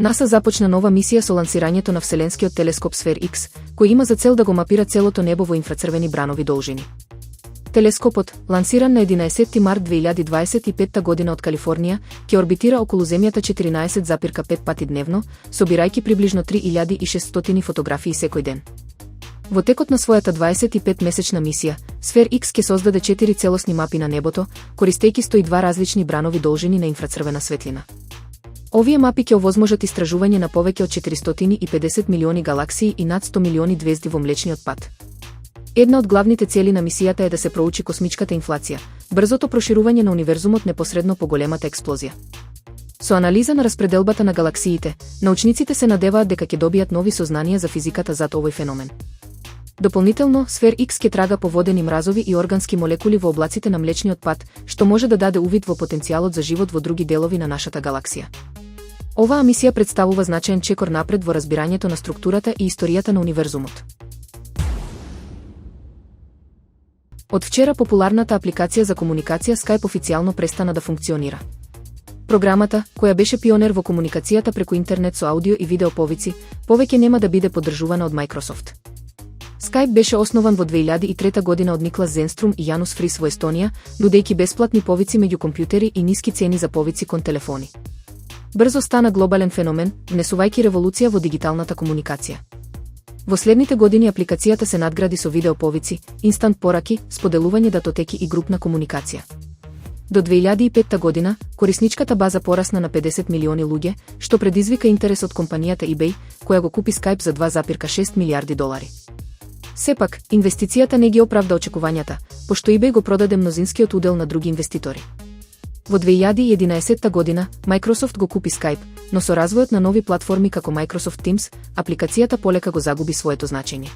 НАСА започна нова мисија со лансирањето на Вселенскиот телескоп Сфер X, кој има за цел да го мапира целото небо во инфрацрвени бранови должини. Телескопот, лансиран на 11 март 2025 година од Калифорнија, ќе орбитира околу Земјата 14,5 пати дневно, собирајќи приближно 3600 фотографии секој ден. Во текот на својата 25-месечна мисија, Сфер X ќе создаде 4 целосни мапи на небото, користејќи 102 различни бранови должини на инфрацрвена светлина. Овие мапи ќе овозможат истражување на повеќе од 450 милиони галаксии и над 100 милиони ѕвезди во Млечниот пат. Една од главните цели на мисијата е да се проучи космичката инфлација, брзото проширување на универзумот непосредно по големата експлозија. Со анализа на распределбата на галаксиите, научниците се надеваат дека ќе добијат нови сознанија за физиката зад овој феномен. Дополнително, Сфер X ќе трага по водени мразови и органски молекули во облаците на Млечниот пат, што може да даде увид во потенцијалот за живот во други делови на нашата галаксија. Оваа мисија представува значаен чекор напред во разбирањето на структурата и историјата на универзумот. Од вчера популарната апликација за комуникација Skype официјално престана да функционира. Програмата, која беше пионер во комуникацијата преку интернет со аудио и видео повици, повеќе нема да биде поддржувана од Microsoft. Skype беше основан во 2003 година од Никлас Зенструм и Јанус Фрис во Естонија, нудејќи бесплатни повици меѓу компјутери и ниски цени за повици кон телефони. Брзо стана глобален феномен, внесувајќи револуција во дигиталната комуникација. Во следните години апликацијата се надгради со видео повици, инстант пораки, споделување датотеки и групна комуникација. До 2005 година, корисничката база порасна на 50 милиони луѓе, што предизвика интерес од компанијата eBay, која го купи Skype за $2,6 милиарди. Сепак, инвестицијата не ги оправда очекувањата, пошто eBay го продаде мнозинскиот удел на други инвеститори. Во 2011 година, Microsoft го купи Skype, но со развојот на нови платформи како Microsoft Teams, апликацијата полека го загуби своето значење.